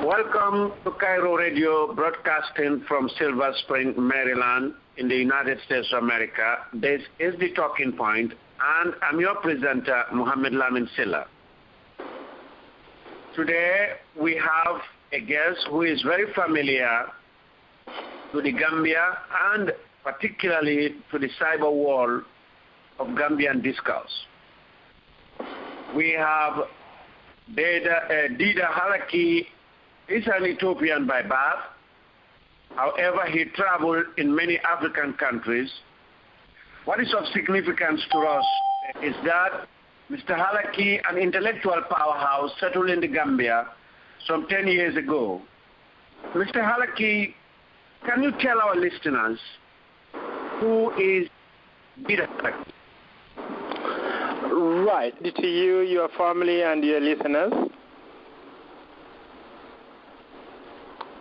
Welcome to Kairo Radio, broadcasting from Silver Spring, Maryland, in the United States of America. This is the Talking Point, and I'm your presenter, Mohammed Lamin Silla. Today, we have a guest who is very familiar to the Gambia and particularly to the cyber world of Gambian discourse. We have Dida Halake. He's an Ethiopian by birth. However, he traveled in many African countries. What is of significance to us is that Mr. Halake, an intellectual powerhouse, settled in the Gambia some 10 years ago. Mr. Halake, can you tell our listeners who is Dida Halake? Right. To you, your family, and your listeners.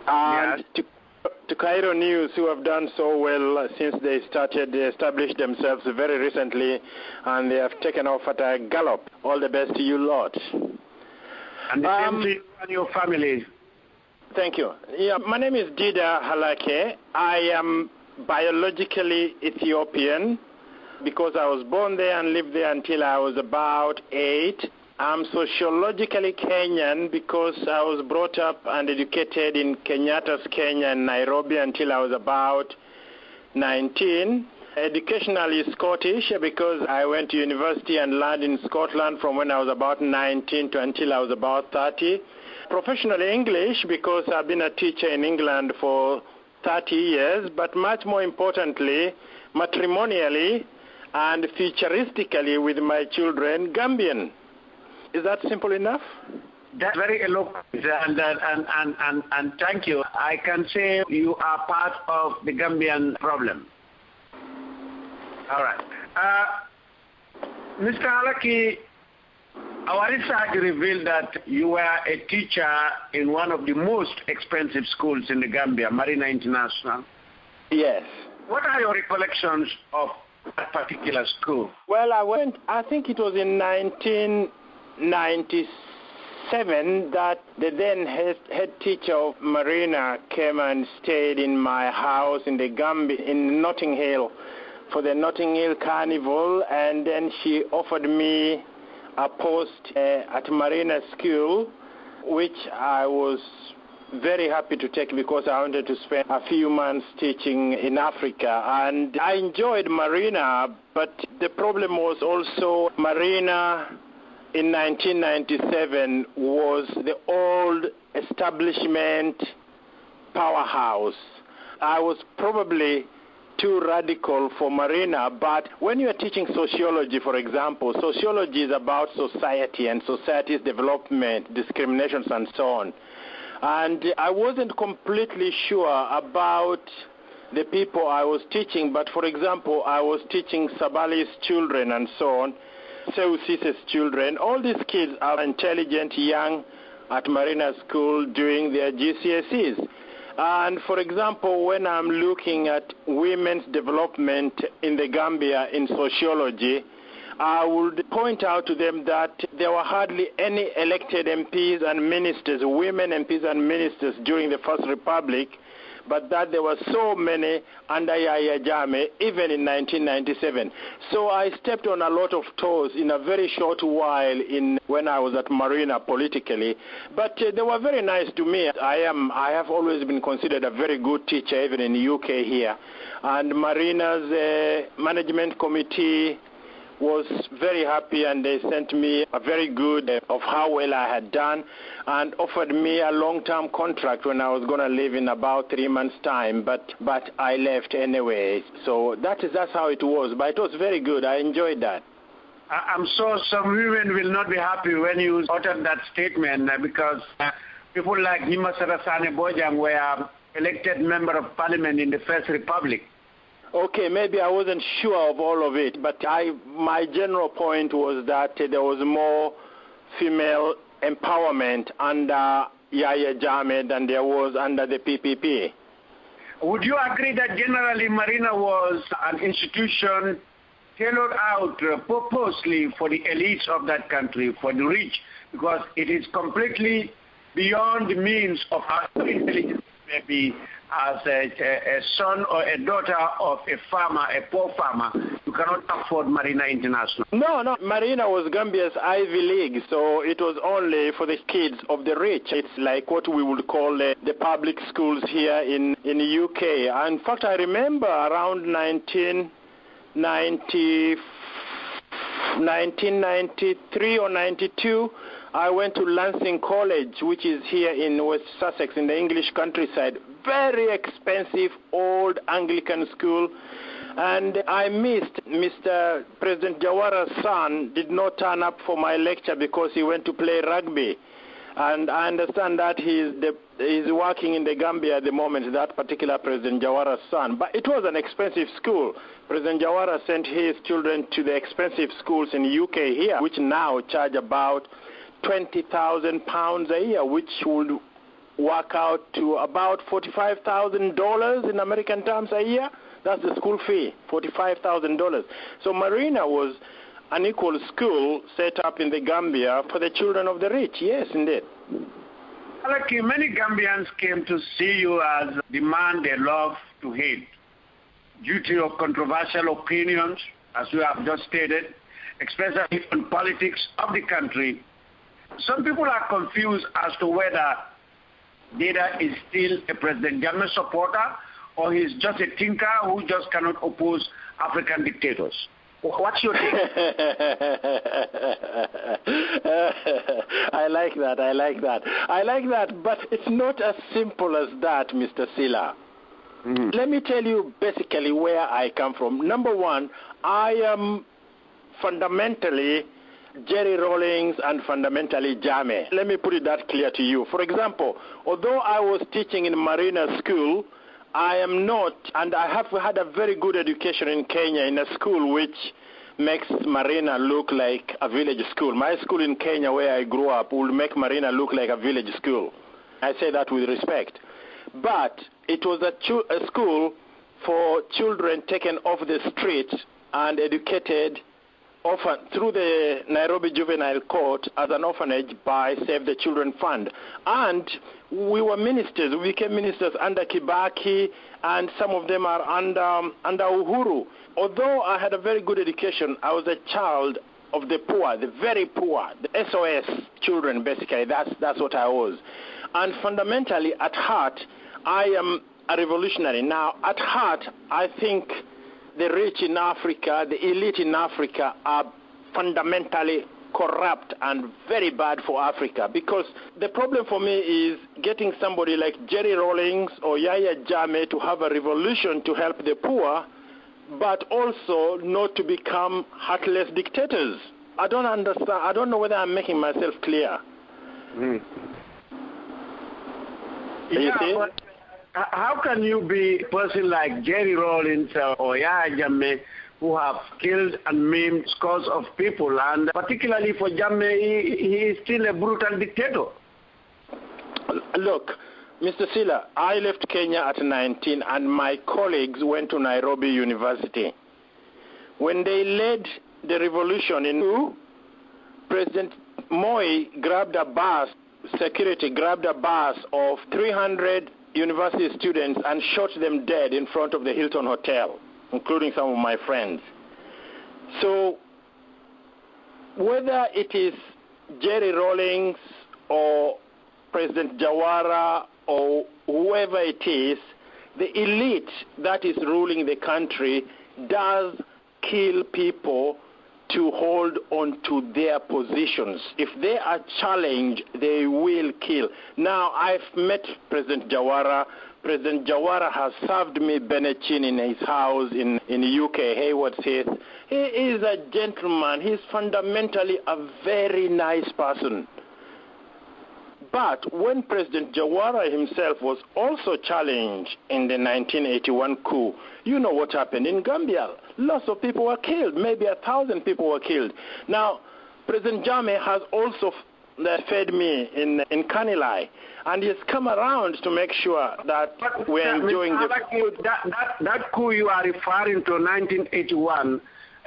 And yes. to Kairo News, who have done so well since they established themselves very recently, and they have taken off at a gallop. All the best to you, Lord. And the same to you and your family. Thank you. Yeah, my name is Dida Halake. I am biologically Ethiopian because I was born there and lived there until I was about 8. I'm sociologically Kenyan because I was brought up and educated in Kenyatta's Kenya and Nairobi until I was about 19. Educationally Scottish because I went to university and learned in Scotland from when I was about 19 to until I was about 30. Professionally English because I've been a teacher in England for 30 years, but much more importantly, matrimonially and futuristically with my children, Gambian. Is that simple enough? That's very eloquent, and thank you. I can say you are part of the Gambian problem. All right. Mr. Halake, our research revealed that you were a teacher in one of the most expensive schools in the Gambia, Marina International. Yes. What are your recollections of that particular school? Well, I think it was in 1997 that the then head teacher of Marina came and stayed in my house in the Gambia, in Notting Hill, for the Notting Hill Carnival, and then she offered me a post at Marina School, which I was very happy to take because I wanted to spend a few months teaching in Africa. And I enjoyed Marina, but the problem was also Marina in 1997 was the old establishment powerhouse. I was probably too radical for Marina, but when you are teaching sociology, for example, sociology is about society and society's development, discriminations, and so on. And I wasn't completely sure about the people I was teaching, but for example, I was teaching Sabali's children and so on, Seusi's children. All these kids are intelligent, young, at Marina School doing their GCSEs. And for example, when I'm looking at women's development in the Gambia in sociology, I would point out to them that there were hardly any elected MPs and ministers, women MPs and ministers during the First Republic, but that there were so many under Yahya Jammeh, even in 1997. So I stepped on a lot of toes in a very short while when I was at Marina politically. But they were very nice to me. I have always been considered a very good teacher, even in the UK here. And Marina's management committee was very happy, and they sent me a very good of how well I had done and offered me a long-term contract when I was going to leave in about 3 months' time, but I left anyway. So that's how it was, but it was very good. I enjoyed that. I'm sure some women will not be happy when you uttered that statement because people like Nima Sarasane Bojang were elected member of parliament in the First Republic. Okay, maybe I wasn't sure of all of it, but my general point was that there was more female empowerment under Yahya Jammeh than there was under the PPP. Would you agree that generally Marina was an institution tailored out purposely for the elites of that country, for the rich, because it is completely beyond the means of how intelligent may be. As a son or a daughter of a farmer, a poor farmer, you cannot afford Marina International. No, Marina was Gambia's Ivy League, so it was only for the kids of the rich. It's like what we would call the public schools here in the UK. In fact, I remember around 1993 or 92, I went to Lancing College, which is here in West Sussex in the English countryside. Very expensive old Anglican school. And I missed Mr. President Jawara's son did not turn up for my lecture because he went to play rugby. And I understand that he's working in the Gambia at the moment, that particular President Jawara's son. But it was an expensive school. President Jawara sent his children to the expensive schools in the UK here, which now charge about £20,000 a year, which would work out to about $45,000 in American terms a year. That's the school fee, $45,000. So Marina was an equal school set up in the Gambia for the children of the rich. Yes, indeed. Halake, many Gambians came to see you as the man they love to hate due to your controversial opinions, as you have just stated, especially on politics of the country. Some people are confused as to whether Dida is still a President Jammeh supporter or he's just a tinker who just cannot oppose African dictators. What's your take? I like that, but it's not as simple as that, Mr. Silla. Mm-hmm. Let me tell you basically where I come from. Number one, I am fundamentally Jerry Rawlings and fundamentally Jammeh. Let me put it that clear to you. For example, although I was teaching in Marina School, I am not, and I have had a very good education in Kenya in a school which makes Marina look like a village school. My school in Kenya where I grew up would make Marina look like a village school. I say that with respect. But it was a school for children taken off the street and educated through the Nairobi Juvenile Court as an orphanage by Save the Children Fund. And we were ministers. We became ministers under Kibaki, and some of them are under Uhuru. Although I had a very good education, I was a child of the poor, the very poor, the SOS children, basically. That's what I was. And fundamentally, at heart, I am a revolutionary. Now, at heart, I think the rich in Africa, the elite in Africa are fundamentally corrupt and very bad for Africa, because the problem for me is getting somebody like Jerry Rawlings or Yahya Jammeh to have a revolution to help the poor, but also not to become heartless dictators. I don't understand. I don't know whether I'm making myself clear. But how can you be a person like Jerry Rawlings or Yahya Jammeh who have killed and maimed scores of people, and particularly for Jammeh, he is still a brutal dictator? Look, Mr. Silla, I left Kenya at 19 and my colleagues went to Nairobi University. When they led the revolution in President Moi grabbed a bus, security grabbed a bus of 300 university students and shot them dead in front of the Hilton Hotel, including some of my friends. So whether it is Jerry Rawlings or President Jawara or whoever it is, the elite that is ruling the country does kill people to hold on to their positions. If they are challenged, they will kill. Now, I've met President Jawara. President Jawara has served me Benechin in his house in the UK, Haywards Heath. He is a gentleman. He's fundamentally a very nice person. But when President Jawara himself was also challenged in the 1981 coup, you know what happened in Gambia. Lots of people were killed. Maybe 1,000 people were killed. Now, President Jammeh has also fed me in Kanilai, and he's come around to make sure that we're enjoying the food. That coup you are referring to, 1981,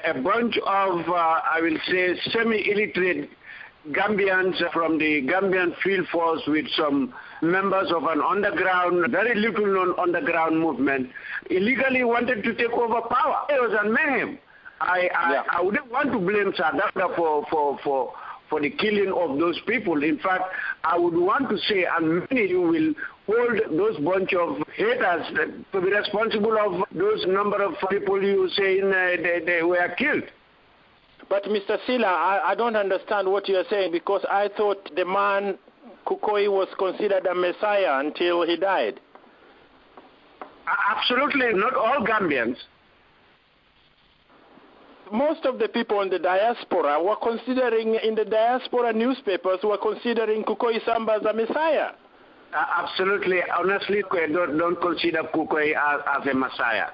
a bunch of, I will say, semi-illiterate Gambians from the Gambian field force with some members of an underground, very little known underground movement, illegally wanted to take over power. It was a mayhem. I wouldn't want to blame South Africa for the killing of those people. In fact, I would want to say, and many you will hold those bunch of haters to be responsible of those number of people you saying they were killed. But Mr. Sila, I don't understand what you are saying, because I thought the man Kukoi was considered a messiah until he died. Absolutely, not all Gambians. Most of the people in the diaspora were considering, in the diaspora newspapers, were considering Kukoi Samba as a messiah. Absolutely. Honestly, don't consider Kukoi as a messiah.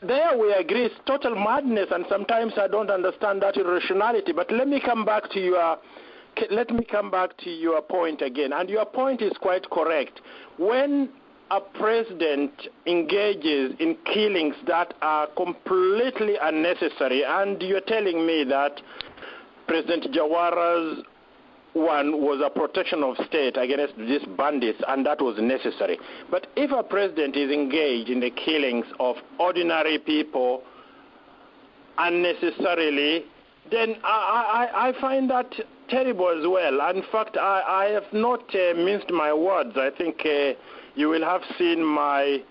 There we agree, it's total madness, and sometimes I don't understand that irrationality. But let me come back to your point again, and your point is quite correct. When a president engages in killings that are completely unnecessary, and you're telling me that President Jawara's one was a protection of state against these bandits, and that was necessary. But if a president is engaged in the killings of ordinary people unnecessarily, then I find that terrible as well. In fact, I have not minced my words. I think you will have seen my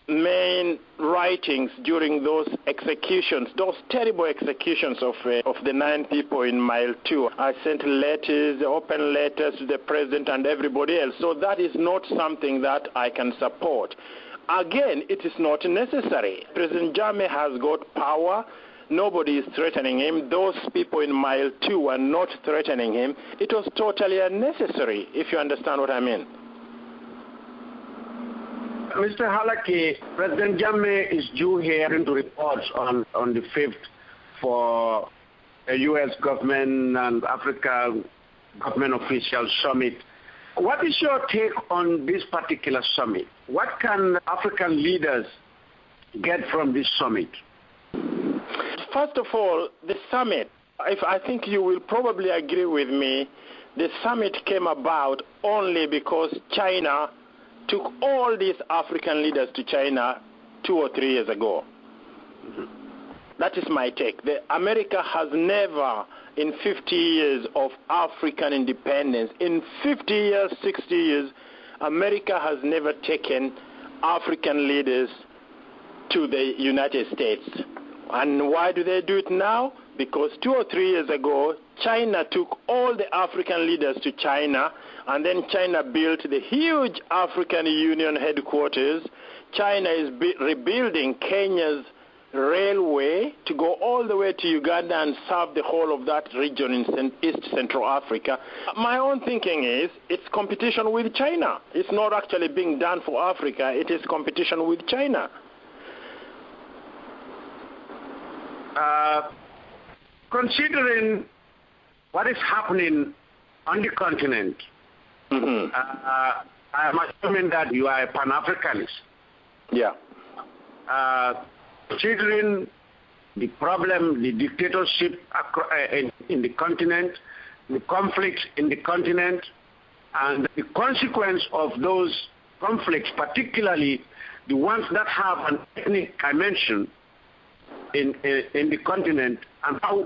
main writings during those executions, those terrible executions of the 9 people in Mile 2. I sent letters, open letters to the president and everybody else. So that is not something that I can support. Again, it is not necessary. President Jammeh has got power. Nobody is threatening him. Those people in Mile 2 are not threatening him. It was totally unnecessary, if you understand what I mean. Mr. Halake, President Jammeh is due hearing to reports on the 5th for a U.S. government and Africa government official summit. What is your take on this particular summit? What can African leaders get from this summit? First of all, the summit, I think you will probably agree with me, the summit came about only because China took all these African leaders to China 2 or 3 years ago. That is my take. America has never, in 50 years of African independence, in 50 years, 60 years, America has never taken African leaders to the United States. And why do they do it now? Because 2 or 3 years ago, China took all the African leaders to China, and then China built the huge African Union headquarters. China is rebuilding Kenya's railway to go all the way to Uganda and serve the whole of that region in East Central Africa. My own thinking is it's competition with China. It's not actually being done for Africa. It is competition with China. Considering what is happening on the continent, I am assuming that you are a Pan-Africanist. Yeah. Considering the problem, the dictatorship in the continent, the conflicts in the continent, and the consequence of those conflicts, particularly the ones that have an ethnic dimension in the continent, and how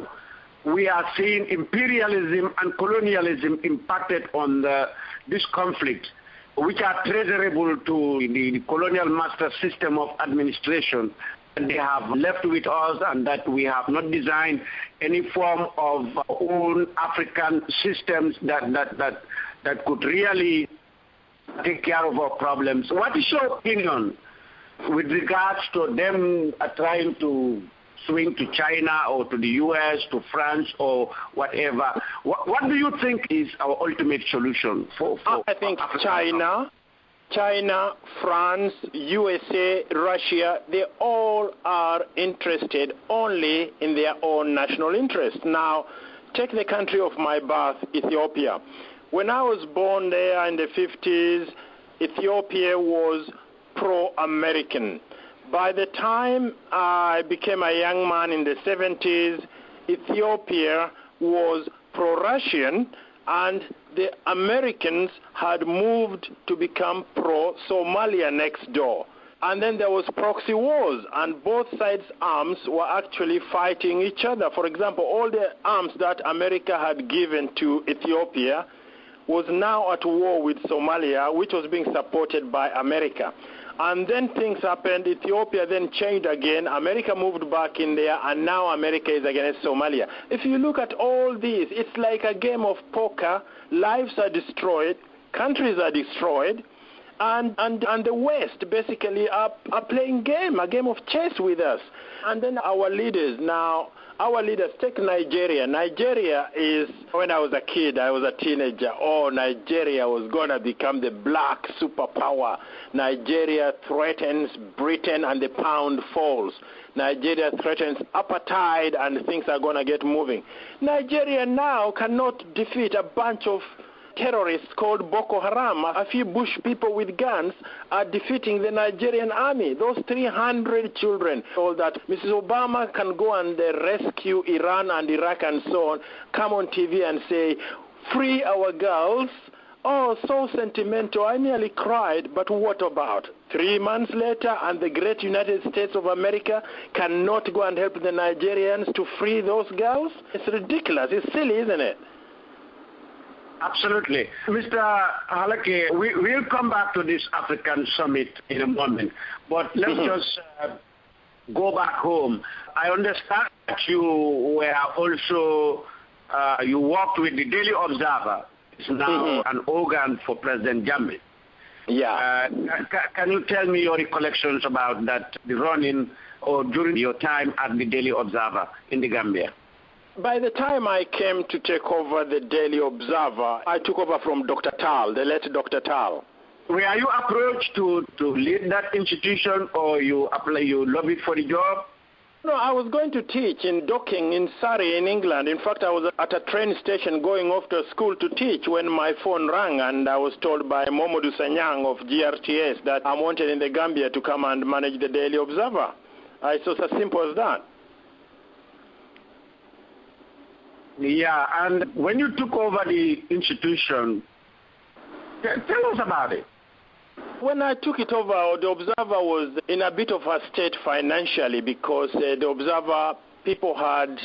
we are seeing imperialism and colonialism impacted on this conflict, which are traceable to the colonial master system of administration that they have left with us, and that we have not designed any form of own African systems that could really take care of our problems. What is your opinion with regards to them trying to swing to China or to the U.S., to France or whatever? What do you think is our ultimate solution for I think China, France, USA, Russia, they all are interested only in their own national interest. Now, take the country of my birth, Ethiopia. When I was born there in the 50s, Ethiopia was pro-American. By the time I became a young man in the 70s, Ethiopia was pro-Russian, and the Americans had moved to become pro-Somalia next door. And then there was proxy wars, and both sides' arms were actually fighting each other. For example, all the arms that America had given to Ethiopia was now at war with Somalia, which was being supported by America. And then things happened. Ethiopia then changed again. America moved back in there, and now America is against Somalia. If you look at all these, it's like a game of poker. Lives are destroyed. Countries are destroyed. And the West basically are playing a game of chess with us. And then our leaders take Nigeria. Nigeria is, when I was a kid, I was a teenager, Nigeria was going to become the black superpower. Nigeria threatens Britain and the pound falls. Nigeria threatens apartheid and things are going to get moving. Nigeria now cannot defeat a bunch of terrorists called Boko Haram. A few bush people with guns are defeating the Nigerian army. Those 300 children, all that Mrs. Obama can go and rescue Iran and Iraq and so on, come on TV and say, free our girls. Oh, so sentimental. I nearly cried. But what about 3 months later, and the great United States of America cannot go and help the Nigerians to free those girls? It's ridiculous. It's silly, isn't it? Absolutely. Mr. Halake, we'll come back to this African summit in a moment, but let's just go back home. I understand that you were also, you worked with the Daily Observer. It's now an organ for President Jammeh. Yeah. Can you tell me your recollections about that, the running or during your time at the Daily Observer in the Gambia? By the time I came to take over the Daily Observer, I took over from Dr. Tal, the late Dr. Tal. Were you approached to lead that institution, or you lobbied for the job? No, I was going to teach in Docking in Surrey in England. In fact, I was at a train station going off to school to teach when my phone rang, and I was told by Momodu Sanyang of GRTS that I'm wanted in the Gambia to come and manage the Daily Observer. It's as simple as that. Yeah, and when you took over the institution, tell us about it. When I took it over, the Observer was in a bit of a state financially because the Observer, people had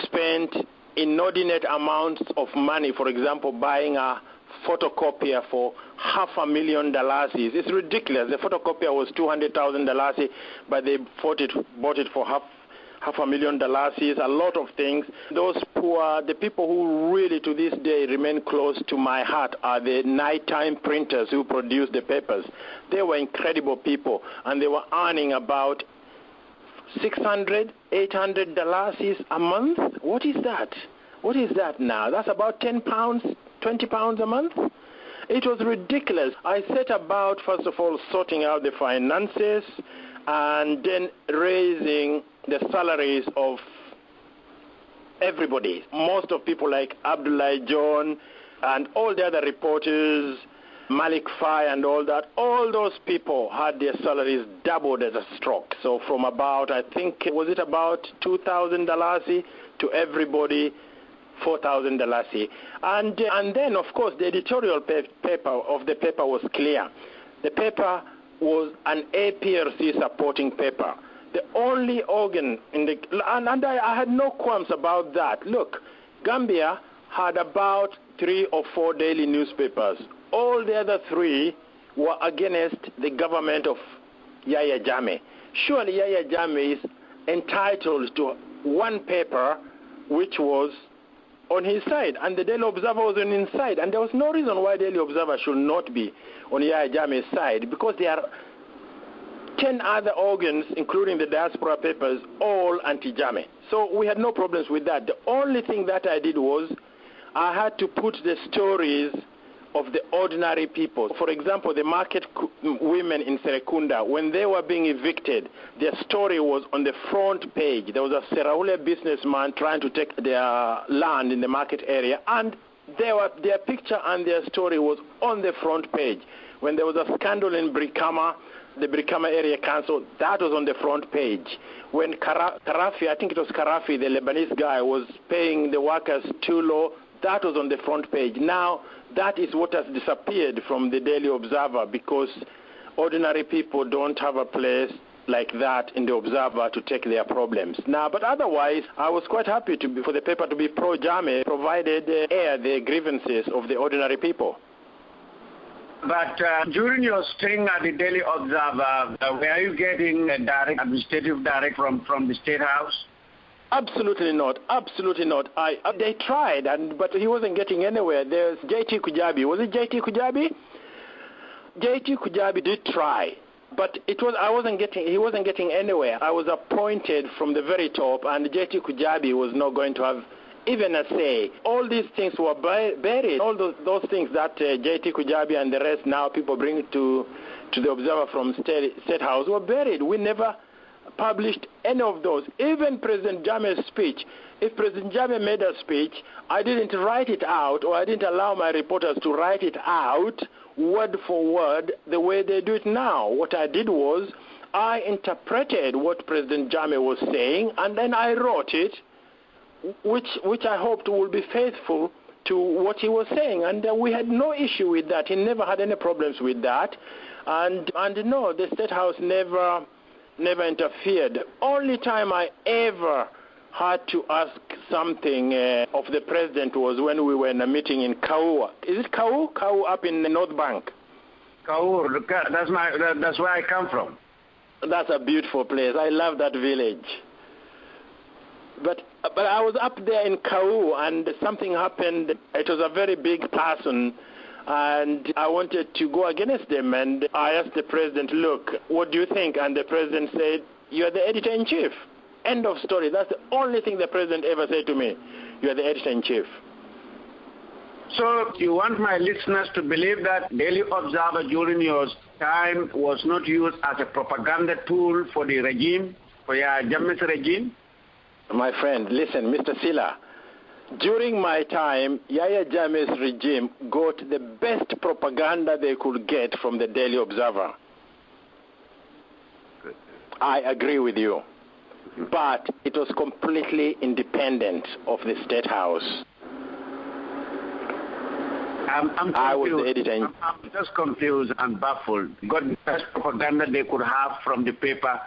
spent inordinate amounts of money, for example, buying a photocopier for $500,000. It's ridiculous. The photocopier was $200,000, but they bought it for $500,000, a lot of things. Those poor, the people who really to this day remain close to my heart are the nighttime printers who produce the papers. They were incredible people, and they were earning about $600, $800 a month. What is that? What is that now? That's about 10 pounds, 20 pounds a month. It was ridiculous. I set about, first of all, sorting out the finances and then raising the salaries of everybody. Most of people like Abdullah John and all the other reporters, Malik Fai and all that, all those people had their salaries doubled as a stroke. So from about, I think, was it about $2,000 to everybody, $4,000. And then, of course, the editorial paper of the paper was clear. The paper was an APRC supporting paper. The only organ in the, and I had no qualms about that. Look, Gambia had about 3 or 4 daily newspapers. All the other 3 were against the government of Yahya Jammeh. Surely Yahya Jammeh is entitled to one paper which was on his side, and the Daily Observer was on his side, and there was no reason why Daily Observer should not be on Yahya Jammeh's side, because there are 10 other organs, including the diaspora papers, all anti-Jammeh. So we had no problems with that. The only thing that I did was I had to put the stories of the ordinary people. For example, the market women in Serekunda, when they were being evicted, their story was on the front page. There was a Seraule businessman trying to take their land in the market area, and their picture and their story was on the front page. When there was a scandal in Brikama, the Brikama Area Council, that was on the front page. When Karafi, I think it was Karafi, the Lebanese guy, was paying the workers too low, that was on the front page. Now, that is what has disappeared from the Daily Observer because ordinary people don't have a place like that in the Observer to take their problems. Now, but otherwise, I was quite happy for the paper to be pro-Jame, provided air the grievances of the ordinary people. But during your staying at the Daily Observer, were you getting a direct administrative direct from the State House? Absolutely not. Absolutely not. They tried, but he wasn't getting anywhere. There's J.T. Kujabi. Was it J.T. Kujabi? J.T. Kujabi did try, but he wasn't getting anywhere. I was appointed from the very top, and J.T. Kujabi was not going to have even a say. All these things were buried. All those things that J.T. Kujabi and the rest now people bring to the Observer from State House were buried. We never published any of those. Even President Jame's speech, if President Jame made a speech, I didn't write it out, or I didn't allow my reporters to write it out word for word the way they do it now. What I did was I interpreted what President Jame was saying, and then I wrote it, which I hoped would be faithful to what he was saying. And we had no issue with that. He never had any problems with that. And no, the State House never interfered. Only time I ever had to ask something of the president was when we were in a meeting in Kau. Is it Kau? Kau up in the North Bank. Kau, that's where I come from. That's a beautiful place. I love that village. But I was up there in Kau, and something happened. It was a very big person, and I wanted to go against them. And I asked the president, look, what do you think? And the president said, you're the editor-in-chief. End of story. That's the only thing the president ever said to me. You're the editor-in-chief. So you want my listeners to believe that Daily Observer during your time was not used as a propaganda tool for the regime, for your Jame's regime? My friend, listen, Mr. Silla, during my time, Yahya Jammeh's regime got the best propaganda they could get from the Daily Observer. Good. I agree with you. But it was completely independent of the State House. I was the editor. I'm just confused and baffled. Got the best propaganda they could have from the paper,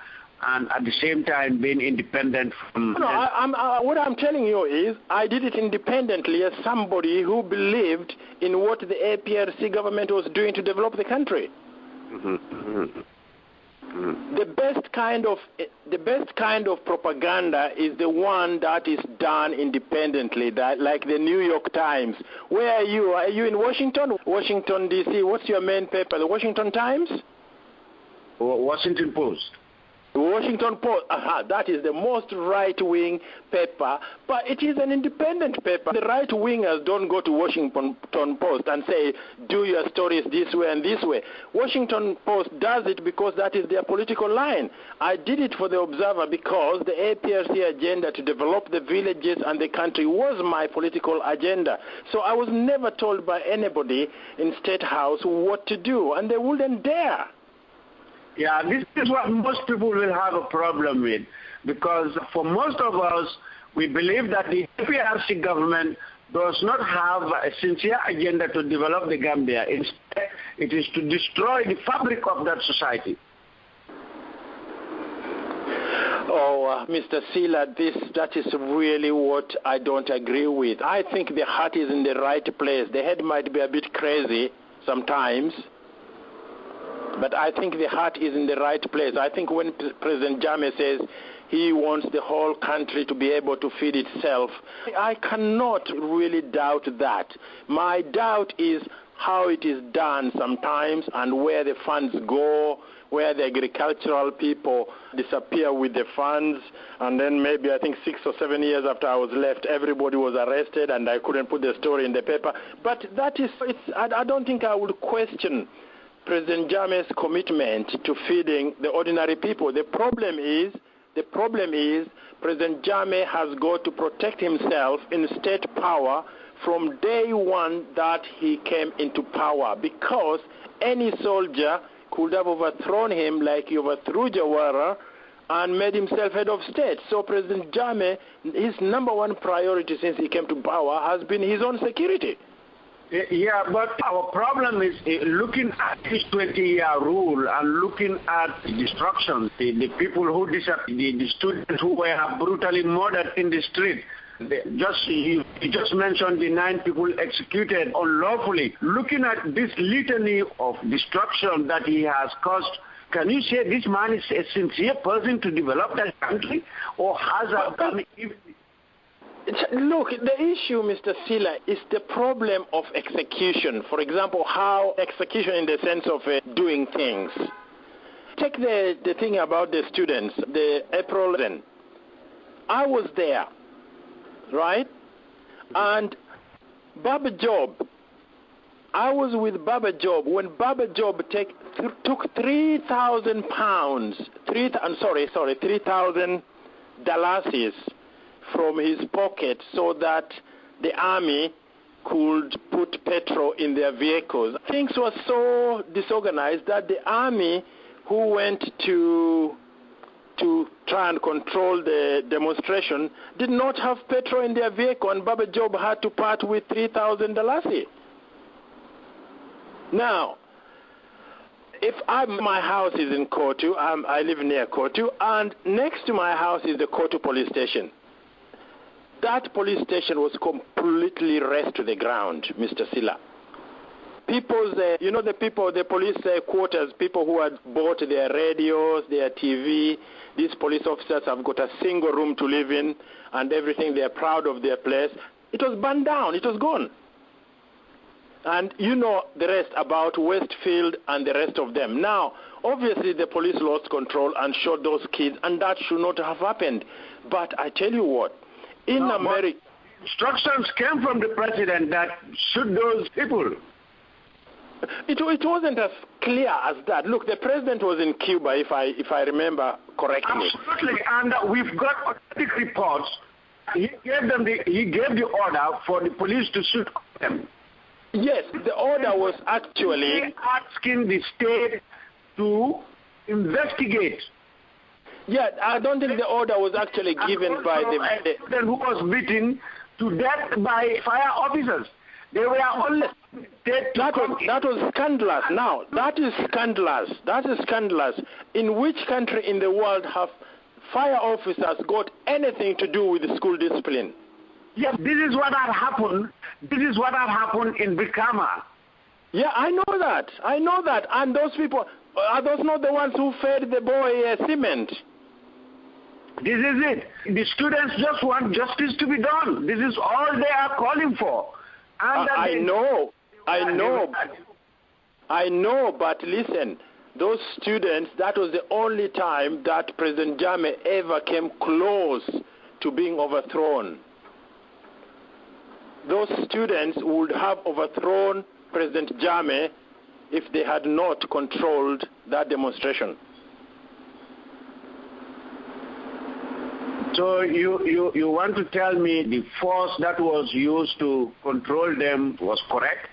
and at the same time being independent from... No, what I'm telling you is I did it independently as somebody who believed in what the APRC government was doing to develop the country. The best kind of propaganda is the one that is done independently, that, like the New York Times. Where are you? Are you in Washington? Washington, D.C. What's your main paper? The Washington Times? Washington Post. The Washington Post, that is the most right-wing paper, but it is an independent paper. The right-wingers don't go to Washington Post and say, do your stories this way and this way. Washington Post does it because that is their political line. I did it for the Observer because the APRC agenda to develop the villages and the country was my political agenda. So I was never told by anybody in State House what to do, and they wouldn't dare. Yeah, this is what most people will have a problem with, because for most of us, we believe that the APRC government does not have a sincere agenda to develop the Gambia. Instead, it is to destroy the fabric of that society. Oh, Mr. Silla, that is really what I don't agree with. I think the heart is in the right place. The head might be a bit crazy sometimes, but I think the heart is in the right place. I think when President Jame says he wants the whole country to be able to feed itself, I cannot really doubt that. My doubt is how it is done sometimes and where the funds go, where the agricultural people disappear with the funds, and then maybe I think 6 or 7 years after I was left, everybody was arrested and I couldn't put the story in the paper. But that is, I don't think I would question President Jame's commitment to feeding the ordinary people. The problem is President Jame has got to protect himself in state power from day one that he came into power, because any soldier could have overthrown him like he overthrew Jawara and made himself head of state. So President Jammeh, his number one priority since he came to power has been his own security. Yeah, but our problem is looking at this 20-year rule and looking at the destruction, the people who the students who were brutally murdered in the street. You just mentioned the 9 people executed unlawfully. Looking at this litany of destruction that he has caused, can you say this man is a sincere person to develop that country, or has Look, the issue, Mr. Silla, is the problem of execution. For example, how execution in the sense of doing things. Take the thing about the students, the April then. I was there, right? And Baba Job, I was with Baba Job when Baba Job took 3,000 pounds, 3,000 dollars from his pocket so that the army could put petrol in their vehicles. Things were so disorganized that the army who went to try and control the demonstration did not have petrol in their vehicle, and Baba Job had to part with $3,000. Now, my house is in Kotu, I live near Kotu, and next to my house is the Kotu police station. That police station was completely razed to the ground, Mr. Silla. The police quarters, people who had bought their radios, their TV, these police officers have got a single room to live in and everything. They're proud of their place. It was burned down. It was gone. And you know the rest about Westfield and the rest of them. Now, obviously the police lost control and shot those kids, and that should not have happened. But I tell you what, in America, instructions came from the president that shoot those people. It wasn't as clear as that. Look, the president was in Cuba, if I remember correctly. Absolutely, and we've got authentic reports. He gave the order for the police to shoot them. Yes, the order was actually asking the state to investigate. Yeah, I don't think the order was actually given by the who was beaten to death by fire officers. They were only that was scandalous. Now, that is scandalous. That is scandalous. In which country in the world have fire officers got anything to do with the school discipline? Yes, this is what had happened. This is what had happened in Brikama. Yeah, I know that. I know that. And those people, are those not the ones who fed the boy cement? This is it. The students just want justice to be done. This is all they are calling for. And I know, but listen, those students, that was the only time that President Jammeh ever came close to being overthrown. Those students would have overthrown President Jammeh if they had not controlled that demonstration. So you want to tell me the force that was used to control them was correct?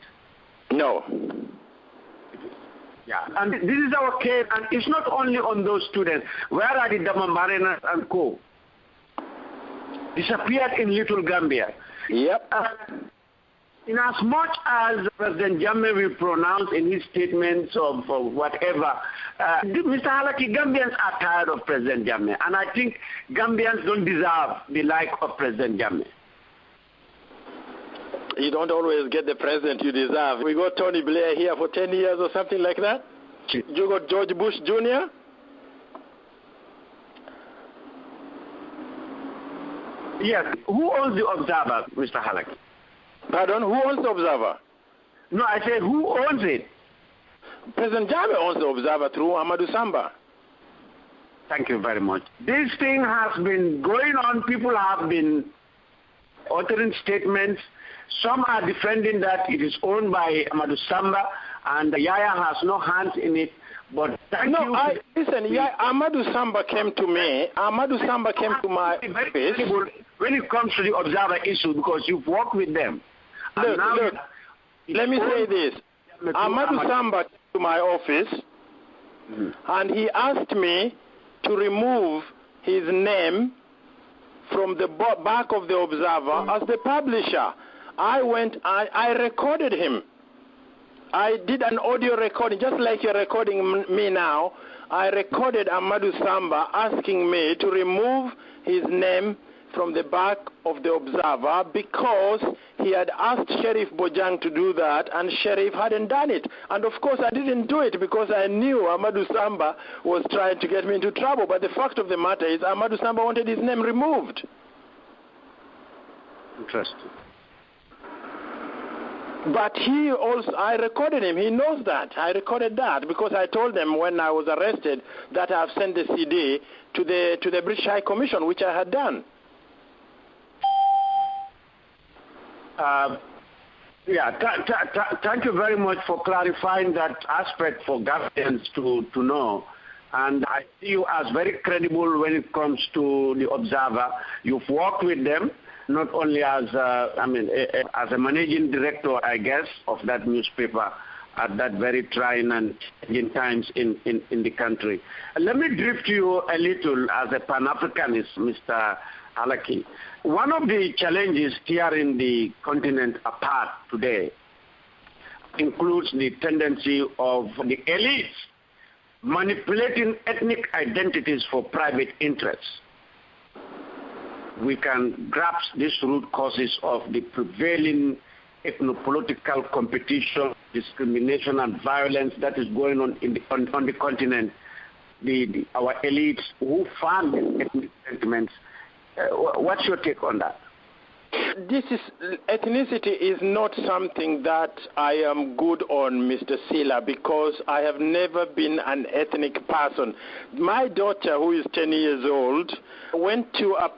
No. Yeah, and this is our case, and it's not only on those students. Where are the Damambarenas and co? Disappeared in Little Gambia. Yep. In as much as President Jammeh will pronounce in his statements of whatever, Mr. Halake, Gambians are tired of President Jammeh, and I think Gambians don't deserve the like of President Jammeh. You don't always get the president you deserve. We got Tony Blair here for 10 years or something like that. You got George Bush Jr. Yes. Who owns the Observer, Mr. Halake? Pardon? Who owns the Observer? No, I said who owns it? President Jammeh owns the Observer through Amadou Samba. Thank you very much. This thing has been going on. People have been uttering statements. Some are defending that it is owned by Amadou Samba and Yaya has no hands in it. But listen, Amadou Samba came to me. Amadou Samba came to my office. When it comes to the Observer issue, because you've worked with them. Look, let me say this. Amadou Samba came to my office And he asked me to remove his name from the back of the Observer as the publisher. I recorded him. I did an audio recording, just like you're recording me now. I recorded Amadou Samba asking me to remove his name from the back of the Observer because he had asked Sheriff Bojang to do that, and Sheriff hadn't done it. And of course I didn't do it because I knew Amadou Samba was trying to get me into trouble. But the fact of the matter is Amadou Samba wanted his name removed. Interesting. But I recorded him. He knows that. I recorded that because I told them when I was arrested that I have sent the CD to the British High Commission, which I had done. Thank you very much for clarifying that aspect for Gambians to know. And I see you as very credible when it comes to the Observer. You've worked with them, not only as a managing director, I guess, of that newspaper at that very trying and challenging times in the country. Let me drift you a little as a Pan-Africanist, Mr. Halake. One of the challenges tearing the continent apart today includes the tendency of the elites manipulating ethnic identities for private interests. We can grasp these root causes of the prevailing ethnopolitical competition, discrimination, and violence that is going on on the continent. Our elites who fund these ethnic sentiments. What's your take on that? Ethnicity is not something that I am good on, Mr. Sila, because I have never been an ethnic person. My daughter, who is 10 years old, went to a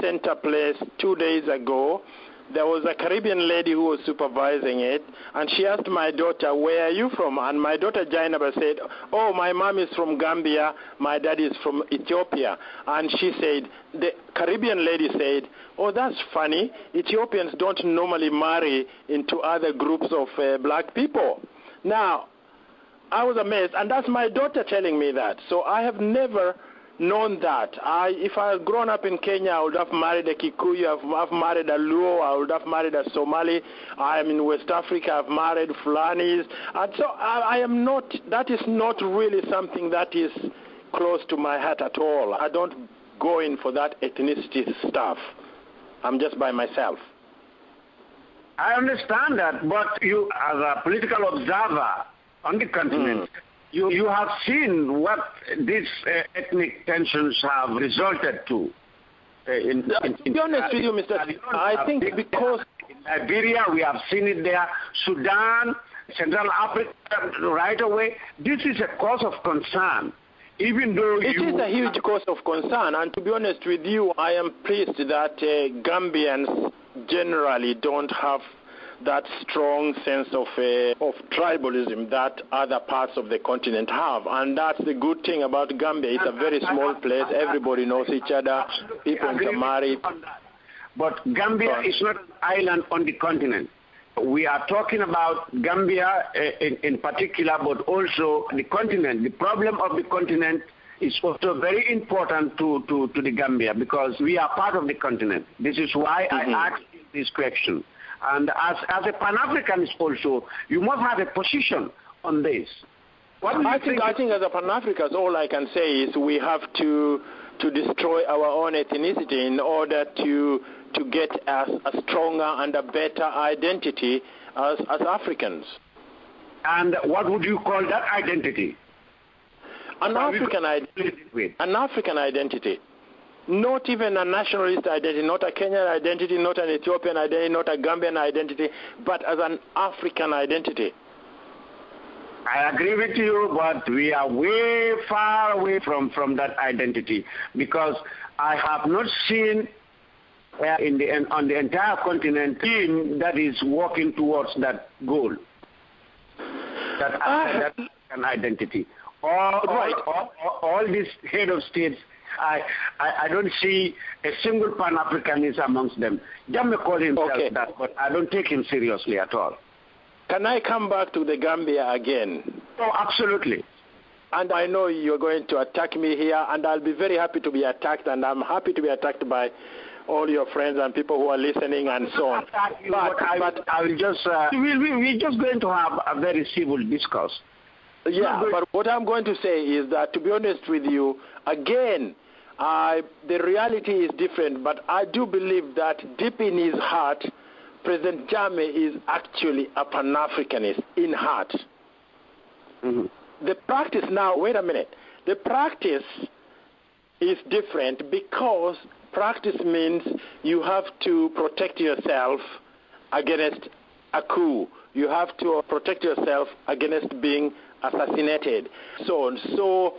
center place 2 days ago. There was a Caribbean lady who was supervising it, and she asked my daughter, "Where are you from?" And my daughter Jainaba said, "Oh, my mom is from Gambia, my dad is from Ethiopia." And she said, the Caribbean lady said, "Oh, that's funny. Ethiopians don't normally marry into other groups of black people." Now, I was amazed, and that's my daughter telling me that. So I have never known that. If I had grown up in Kenya, I would have married a Kikuyu, I would have married a Luo, I would have married a Somali. I am in West Africa, I've married Fulanis. And so that is not really something that is close to my heart at all. I don't go in for that ethnicity stuff. I'm just by myself. I understand that, but you, as a political observer on the continent, You have seen what these ethnic tensions have resulted to. To be honest with you, Mr. I think because in Liberia, we have seen it there, Sudan, Central Africa, right away. This is a cause of concern. Even though it is a huge cause of concern, and to be honest with you, I am pleased that Gambians generally don't have that strong sense of tribalism that other parts of the continent have. And that's the good thing about Gambia. It's a very small place. Everybody knows each other. People can marry. But Gambia is not an island on the continent. We are talking about Gambia in particular, but also the continent. The problem of the continent is also very important to the Gambia because we are part of the continent. This is why I asked this question. And as a Pan-Africanist also, you must have a position on this. I think as a Pan-Africanist, all I can say is we have to destroy our own ethnicity in order to get a stronger and a better identity as Africans. And what would you call that identity? An African identity. Not even a nationalist identity, not a Kenyan identity, not an Ethiopian identity, not a Gambian identity, but as an African identity. I agree with you, but we are way far away from that identity because I have not seen on the entire continent team that is working towards that goal, that African identity. All these head of states, I don't see a single Pan-Africanist amongst them. Jammeh called himself that, but I don't take him seriously at all. Can I come back to the Gambia again? Oh, absolutely. And I know you're going to attack me here, and I'll be very happy to be attacked, and I'm happy to be attacked by all your friends and people who are listening and so on. But I will just, we're just going to have a very civil discourse. Yeah, but what I'm going to say is that, to be honest with you, again, the reality is different, but I do believe that deep in his heart, President Jammeh is actually a Pan-Africanist in heart. Mm-hmm. The practice now, wait a minute, the practice is different because practice means you have to protect yourself against a coup. You have to protect yourself against being assassinated. So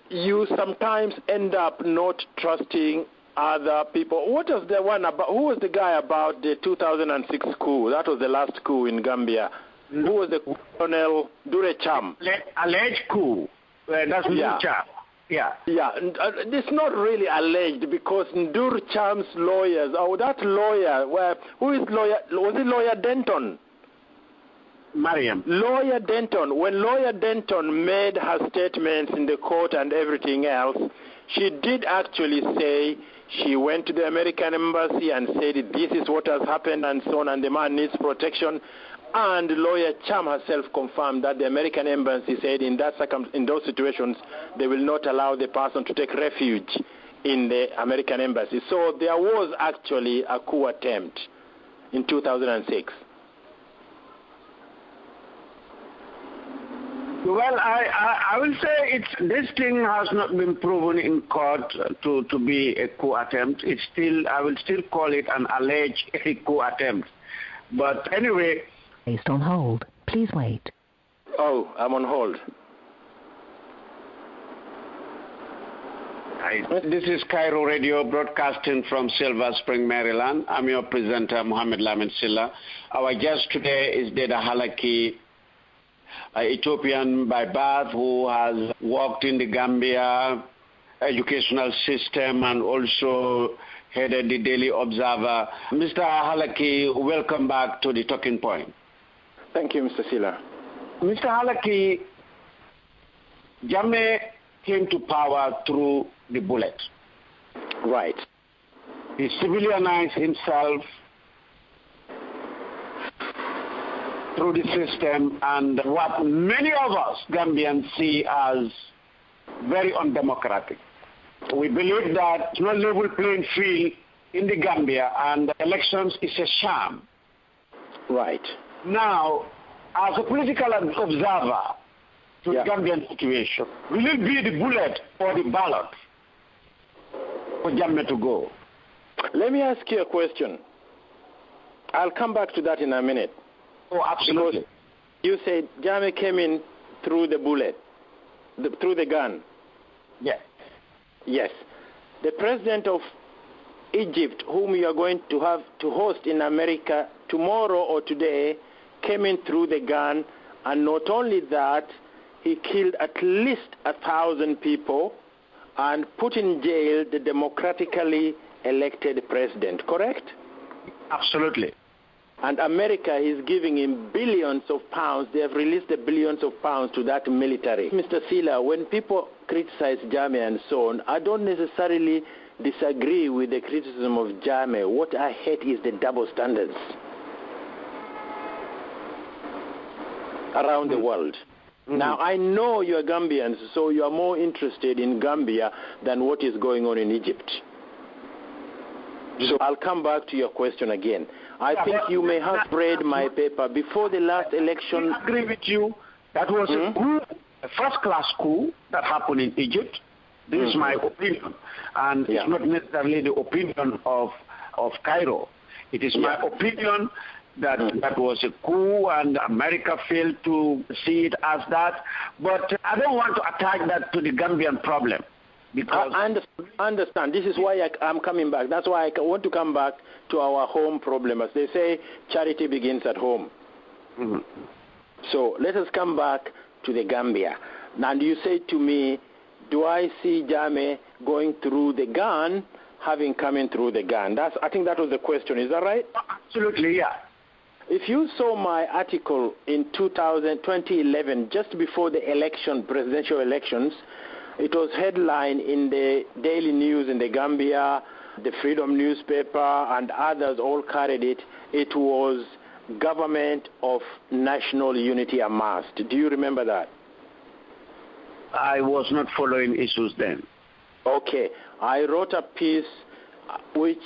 you sometimes end up not trusting other people. What was the one about? Who was the guy about the 2006 coup? That was the last coup in Gambia. Who was the Colonel Dure Cham? Alleged coup. That's Ndur Cham. Yeah. Yeah. It's not really alleged because Ndur Cham's lawyers, that lawyer, who is lawyer? Was it Lawyer Denton? Mariam. Lawyer Denton, when Lawyer Denton made her statements in the court and everything else, she did actually say she went to the American embassy and said this is what has happened and so on, and the man needs protection. And Lawyer Cham herself confirmed that the American embassy said in those situations they will not allow the person to take refuge in the American embassy. So there was actually a coup attempt in 2006. Well, I will say this thing has not been proven in court to be a coup attempt. I will still call it an alleged coup attempt. But anyway. Placed on hold. Please wait. Oh, I'm on hold. This is Kairo Radio broadcasting from Silver Spring, Maryland. I'm your presenter, Mohammed Lamin Silla. Our guest today is Dida Halake, Ethiopian by birth, who has worked in the Gambia educational system and also headed the Daily Observer. Mr. Halake, welcome back to the Talking Point. Thank you, Mr. Silla. Mr. Halake, Jammeh came to power through the bullet. Right. He civilianized himself through the system, and what many of us Gambians see as very undemocratic. We believe that it's not a level playing field in the Gambia, and elections is a sham. Right. Now, as a political observer to the Gambian situation, will it be the bullet or the ballot for Jammeh to go? Let me ask you a question. I'll come back to that in a minute. Oh, absolutely. Because you said Jammeh came in through the bullet, through the gun. Yes. Yes. The president of Egypt, whom you are going to have to host in America tomorrow or today, came in through the gun, and not only that, he killed at least 1,000 people and put in jail the democratically elected president, correct? Absolutely. And America is giving him billions of pounds. They have released the billions of pounds to that military. Mr. Silla, when people criticize Jammeh and so on, I don't necessarily disagree with the criticism of Jammeh. What I hate is the double standards around the world. Mm-hmm. Now, I know you are Gambians, so you are more interested in Gambia than what is going on in Egypt. So I'll come back to your question again. I think you may have read my paper before the last election. I agree with you. That was a coup, a first-class coup that happened in Egypt. This is my opinion. And it's not necessarily the opinion of Cairo. It is my opinion that that was a coup and America failed to see it as that. But I don't want to attack that to the Gambian problem. Because I understand. This is why I'm coming back. That's why I want to come back to our home problem. As they say, charity begins at home. Mm-hmm. So let us come back to the Gambia. And you say to me, do I see Jammeh going through the gun, having come in through the gun? I think that was the question. Is that right? Absolutely, yeah. If you saw my article in 2011, just before the presidential elections, it was headlined in the daily news in the Gambia, the Freedom newspaper, and others all carried it. It was Government of National Unity amassed. Do you remember that? I was not following issues then. Okay. I wrote a piece which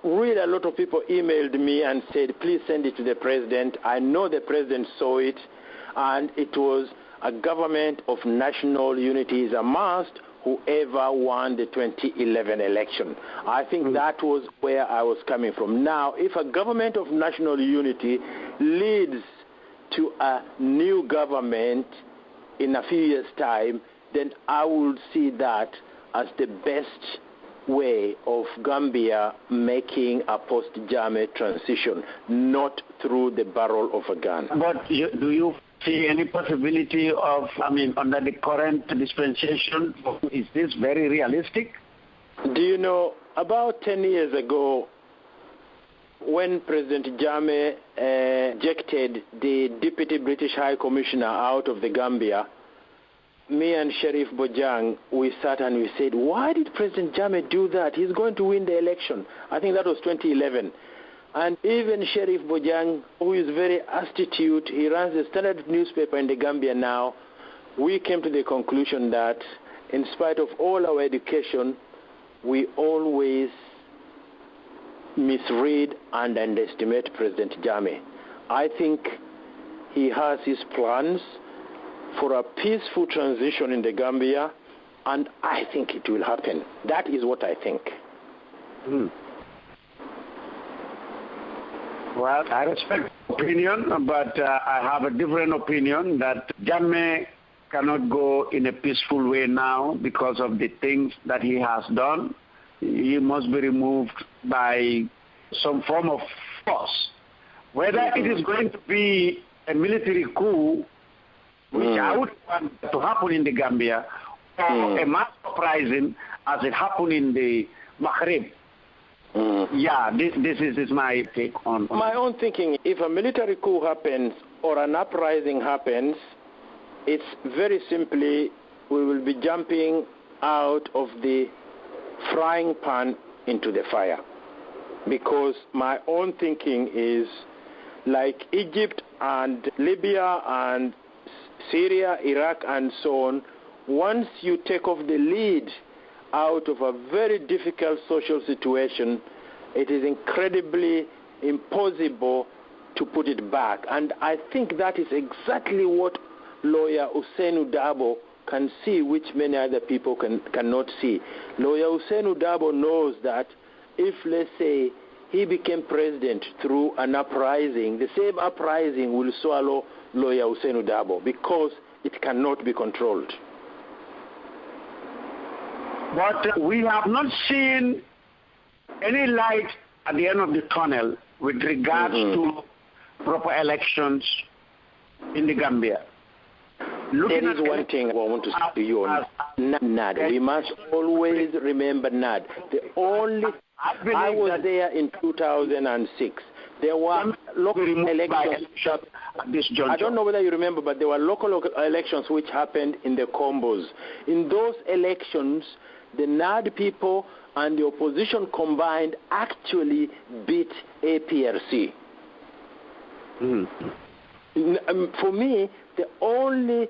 really a lot of people emailed me and said, please send it to the president. I know the president saw it, and it was a Government of National Unity is amassed, whoever won the 2011 election. I think that was where I was coming from. Now, if a Government of National Unity leads to a new government in a few years' time, then I will see that as the best way of Gambia making a post-Jammeh transition, not through the barrel of a gun. But do you see any possibility of, under the current dispensation, is this very realistic? Do you know, about 10 years ago, when President Jammeh ejected the Deputy British High Commissioner out of the Gambia, me and Sheriff Bojang, we sat and we said, why did President Jammeh do that? He's going to win the election. I think that was 2011. And even Sheriff Bojang, who is very astute, he runs the Standard newspaper in the Gambia now, we came to the conclusion that in spite of all our education, we always misread and underestimate President Jammeh. I think he has his plans for a peaceful transition in the Gambia, and I think it will happen. That is what I think. Well, I respect your opinion, but I have a different opinion that Jammeh cannot go in a peaceful way now because of the things that he has done. He must be removed by some form of force. Whether it is going to be a military coup, which I would want to happen in the Gambia, or a mass uprising as it happened in the Maghreb. Yeah, this is my take on my own thinking. If a military coup happens or an uprising happens, it's very simply we will be jumping out of the frying pan into the fire. Because my own thinking is like Egypt and Libya and Syria, Iraq, and so on, once you take off the lead out of a very difficult social situation, it is incredibly impossible to put it back. And I think that is exactly what lawyer Usainu Dabo can see, which many other people cannot see. Lawyer Usainu Dabo knows that if, let's say, he became president through an uprising, the same uprising will swallow lawyer Usainu Dabo because it cannot be controlled. But we have not seen any light at the end of the tunnel with regards to proper elections in the Gambia. There is one thing I want to say to you on NAD. We must always remember NAD. I was there in 2006. There were local elections. I don't know whether you remember, but there were local elections which happened in the Combos. In those elections, the NAD people and the opposition combined actually beat APRC. For me, the only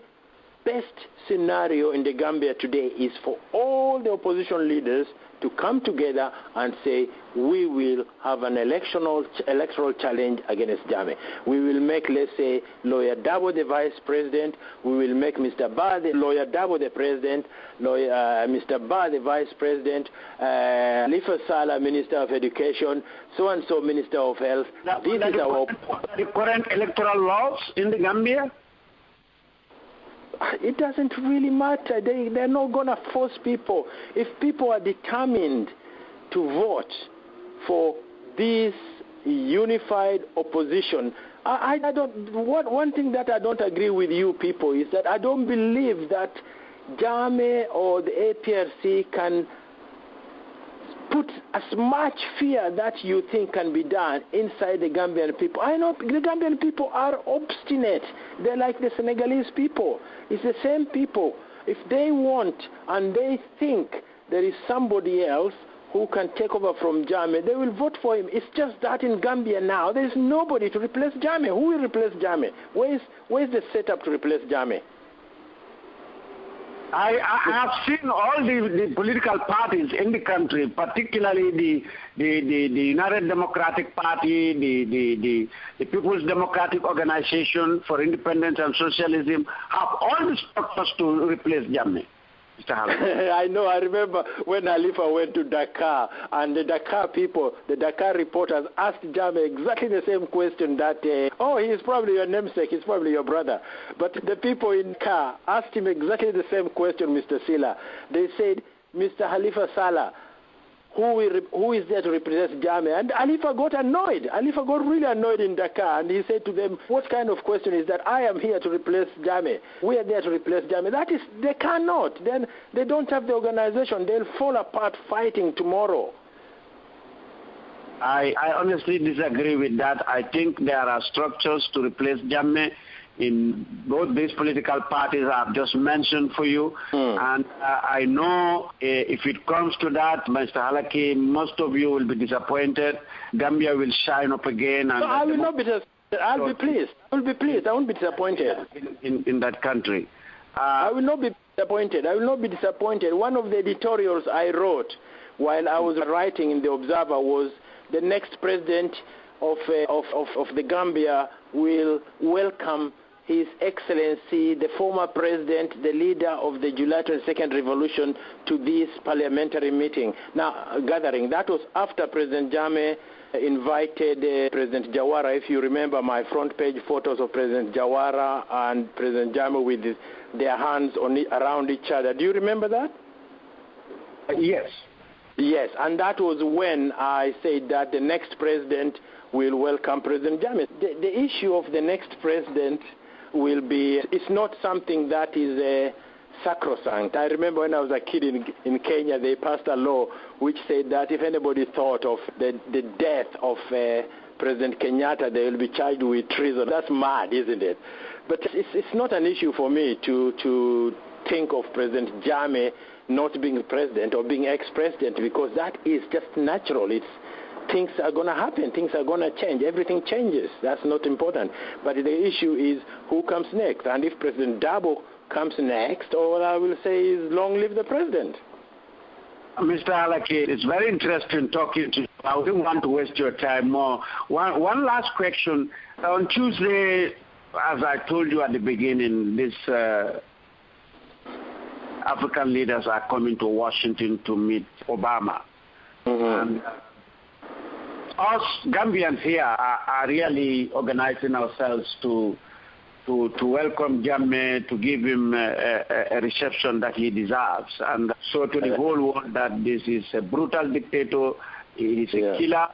best scenario in the Gambia today is for all the opposition leaders to come together and say, we will have an electoral challenge against Jammeh. We will make, let's say, Lawyer Dabo the vice president. We will make Mr. Ba, Lawyer Dabo the president, Mr. Ba the vice president, Lifa Sala, Minister of Education, so-and-so Minister of Health. This is our... The current electoral laws in the Gambia? It doesn't really matter. They're not going to force people. If people are determined to vote for this unified opposition, I don't. One thing that I don't agree with you people is that I don't believe that Jammeh or the APRC can put as much fear that you think can be done inside the Gambian people. I know the Gambian people are obstinate. They're like the Senegalese people. It's the same people. If they want and they think there is somebody else who can take over from Jammeh, they will vote for him. It's just that in Gambia now, there is nobody to replace Jammeh. Who will replace Jammeh? Where is the setup to replace Jammeh? I have seen all the political parties in the country, particularly the United Democratic Party, the People's Democratic Organization for Independence and Socialism, have all the structures to replace Jammeh. I know. I remember when Halifa went to Dakar, and the Dakar people, the Dakar reporters, asked Jammeh exactly the same question that, he's probably your namesake, he's probably your brother. But the people in Dakar asked him exactly the same question, Mr. Silla. They said, Mr. Halifa Sallah, who is there to represent Jammeh? And Halifa got annoyed. Halifa got really annoyed in Dakar, and he said to them, what kind of question is that? I am here to replace Jammeh. We are there to replace Jammeh. That is, they cannot. Then they don't have the organization. They'll fall apart fighting tomorrow. I honestly disagree with that. I think there are structures to replace Jammeh in both these political parties I've just mentioned for you. And I know if it comes to that, Mr. Halake, most of you will be disappointed. Gambia will shine up again. And no, I will not be disappointed. I'll be pleased. I will be pleased. I won't be disappointed. In that country. I will not be disappointed. I will not be disappointed. One of the editorials I wrote while I was writing in The Observer was the next president of the Gambia will welcome His Excellency, the former president, the leader of the July 22nd revolution, to this parliamentary meeting. Now, gathering. That was after President Jammeh invited President Jawara. If you remember my front page photos of President Jawara and President Jammeh with their hands around each other. Do you remember that? Yes. Yes, and that was when I said that the next president will welcome President Jammeh. The issue of the next president will be, it's not something that is sacrosanct. I remember when I was a kid in Kenya, they passed a law which said that if anybody thought of the death of President Kenyatta, they will be charged with treason. That's mad, isn't it? But it's not an issue for me to think of President Jammeh not being president or being ex-president, because that is just natural. Things are going to happen. Things are going to change. Everything changes. That's not important. But the issue is who comes next. And if President Dabo comes next, all I will say is long live the president. Mr. Halake, it's very interesting talking to you. I wouldn't want to waste your time more. One last question. On Tuesday, as I told you at the beginning, this African leaders are coming to Washington to meet Obama. And us Gambians here are really organizing ourselves to welcome Jammeh, to give him a reception that he deserves, and so to the whole world that this is a brutal dictator, he is a killer,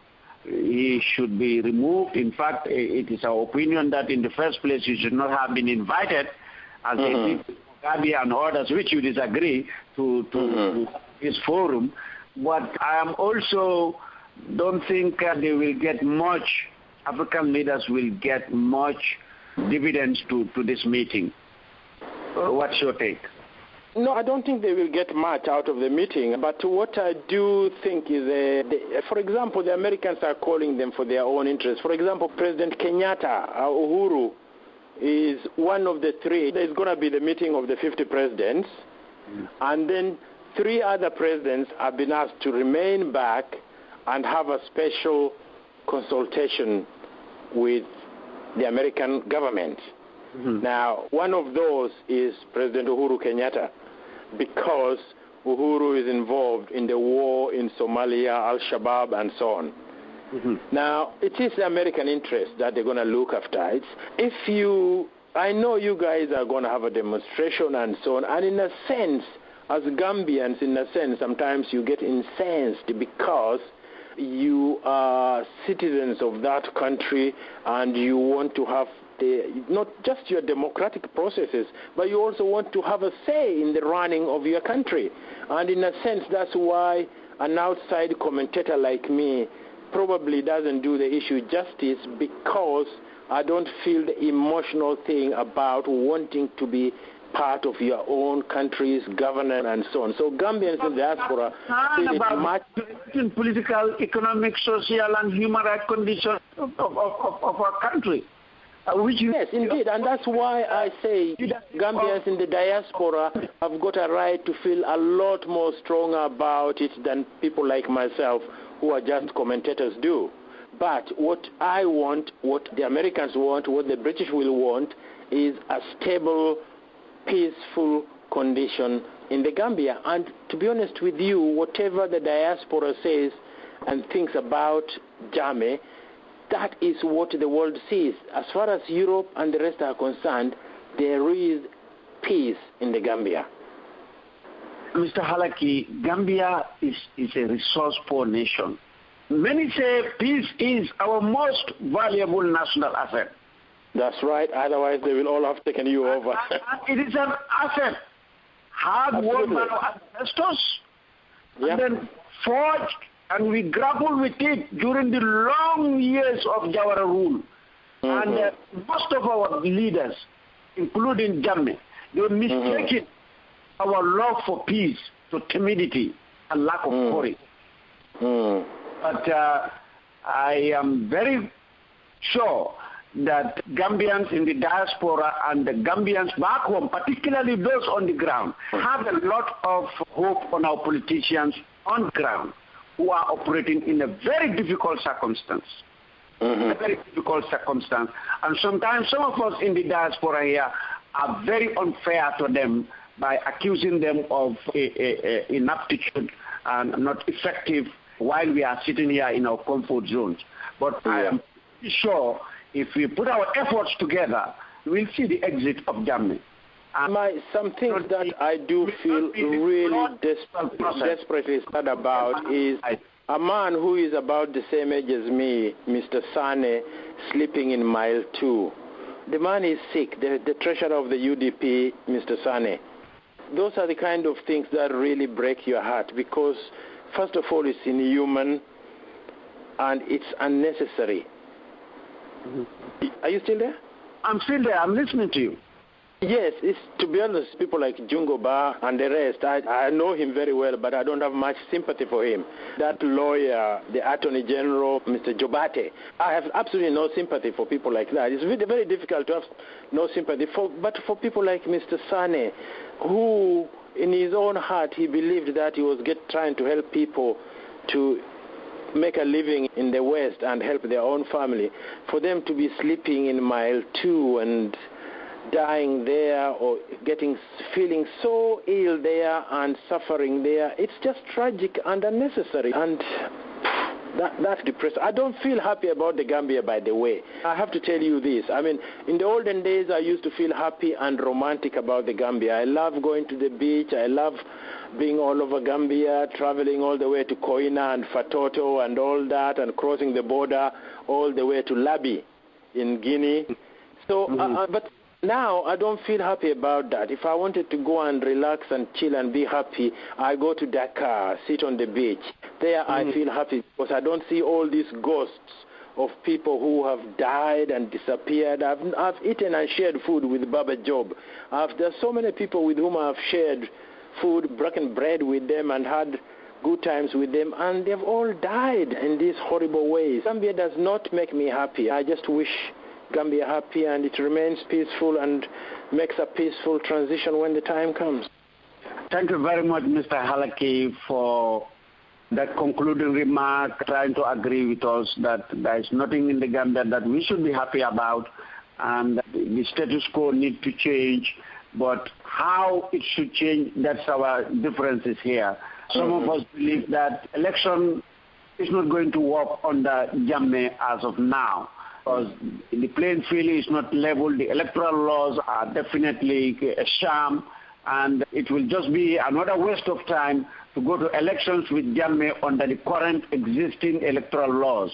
he should be removed. In fact, it is our opinion that in the first place he should not have been invited as a Gambia and others, which you disagree, to his forum. But I am also don't think they will get much, African leaders will get much dividends to this meeting. What's your take? No, I don't think they will get much out of the meeting. But what I do think is, for example, the Americans are calling them for their own interests. For example, President Kenyatta, Uhuru, is one of the three. There's going to be the meeting of the 50 presidents. And then 3 other presidents have been asked to remain back and have a special consultation with the American government. Now, one of those is President Uhuru Kenyatta, because Uhuru is involved in the war in Somalia, Al-Shabaab, and so on. Now, it is the American interest that they're going to look after. I know you guys are going to have a demonstration and so on, and in a sense, as Gambians, in a sense, sometimes you get incensed because you are citizens of that country and you want to have not just your democratic processes, but you also want to have a say in the running of your country. And in a sense, that's why an outside commentator like me probably doesn't do the issue justice, because I don't feel the emotional thing about wanting to be part of your own country's governance and so on. So Gambians in the diaspora feel it much in political, economic, social, and human rights conditions of our country. Yes, indeed, and that's why I say Gambians in the diaspora have got a right to feel a lot more stronger about it than people like myself who are just commentators do. But what I want, what the Americans want, what the British will want is a stable, peaceful condition in the Gambia. And to be honest with you, whatever the diaspora says and thinks about Jammeh, that is what the world sees. As far as Europe and the rest are concerned, there is peace in the Gambia. Mr. Halake, Gambia is a resource-poor nation. Many say peace is our most valuable national asset. That's right. Otherwise, they will all have taken you over. It is an asset. Hard work by our ancestors, and then forged, and we grappled with it during the long years of Jawara rule. And most of our leaders, including Jammeh, they mistaken our love for peace to timidity and lack of courage. But I am very sure that Gambians in the diaspora and the Gambians back home, particularly those on the ground, have a lot of hope on our politicians on the ground who are operating in a very difficult circumstance. A very difficult circumstance. And sometimes some of us in the diaspora here are very unfair to them by accusing them of inaptitude and not effective while we are sitting here in our comfort zones. But I am sure if we put our efforts together, we'll see the exit of Jammeh. Some things that I do feel really desperately sad about is a man who is about the same age as me, Mr. Sane, sleeping in mile 2. The man is sick, the treasurer of the UDP, Mr. Sane. Those are the kind of things that really break your heart because, first of all, it's inhuman and it's unnecessary. Are you still there? I'm still there. I'm listening to you. Yes, to be honest, people like Jungo Ba and the rest, I know him very well, but I don't have much sympathy for him. That lawyer, the Attorney General, Mr. Jobate, I have absolutely no sympathy for people like that. It's very, very difficult to have no sympathy but for people like Mr. Sane, who in his own heart he believed that he was trying to help people to make a living in the West and help their own family. For them to be sleeping in mile 2 and dying there or feeling so ill there and suffering there, it's just tragic and unnecessary. And that's depressing. I don't feel happy about the Gambia, by the way. I have to tell you this. I mean, in the olden days, I used to feel happy and romantic about the Gambia. I love going to the beach. I love being all over Gambia, traveling all the way to Koina and Fatoto and all that, and crossing the border all the way to Labi in Guinea. So, but now I don't feel happy about that. If I wanted to go and relax and chill and be happy, I go to Dakar, sit on the beach. There I feel happy because I don't see all these ghosts of people who have died and disappeared. I've eaten and shared food with Baba Job. There's so many people with whom I've shared food, broken bread with them and had good times with them, and they've all died in these horrible ways. Gambia does not make me happy. I just wish Gambia happy and it remains peaceful and makes a peaceful transition when the time comes. Thank you very much, Mr. Halake, for that concluding remark, trying to agree with us that there is nothing in the Gambia that we should be happy about and the status quo needs to change, but how it should change, that's our differences here. Some of us believe that election is not going to work under Jammeh as of now, because the playing field is not level. The electoral laws are definitely a sham, and it will just be another waste of time to go to elections with Jammeh under the current existing electoral laws.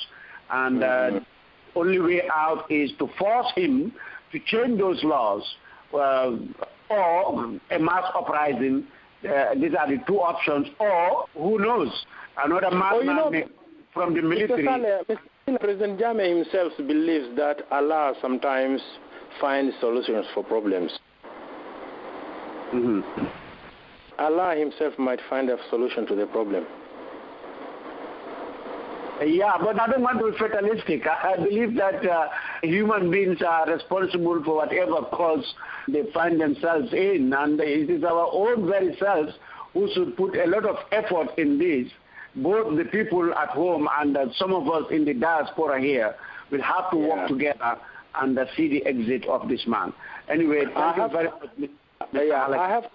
And the only way out is to force him to change those laws or a mass uprising. These are the two options, or who knows, another madman from the military. Mr. President Jammeh himself believes that Allah sometimes finds solutions for problems. Mm-hmm. Allah himself might find a solution to the problem. Yeah, but I don't want to be fatalistic. I believe that human beings are responsible for whatever cause they find themselves in, and it is our own very selves who should put a lot of effort in this. Both the people at home and some of us in the diaspora here will have to work together and see the exit of this man. Anyway, thank you very much, Mr. Halake.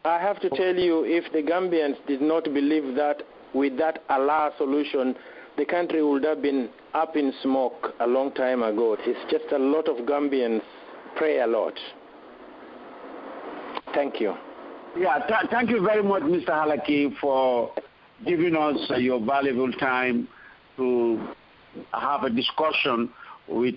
I have to tell you, if the Gambians did not believe that with that Allah solution, the country would have been up in smoke a long time ago. It's just a lot of Gambians pray a lot. Thank you. Yeah, thank you very much, Mr. Halake, for giving us your valuable time to have a discussion with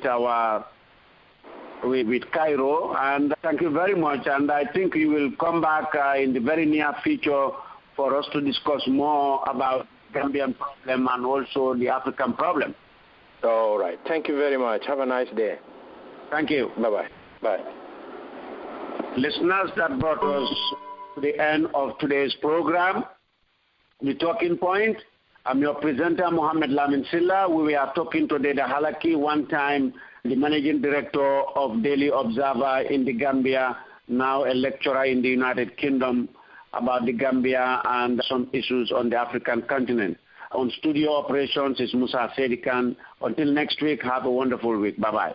with Kairo. And thank you very much. And I think you will come back in the very near future for us to discuss more about Gambian problem and also the African problem. All right. Thank you very much. Have a nice day. Thank you. Bye-bye. Bye. Listeners, that brought us to the end of today's program, The Talking Point. I'm your presenter, Mohammed Lamin Silla. We are talking to Dida Halake, one time the managing director of Daily Observer in the Gambia, now a lecturer in the United Kingdom, about the Gambia and some issues on the African continent. On studio operations is Musa Sedikan. Until next week, have a wonderful week. Bye-bye.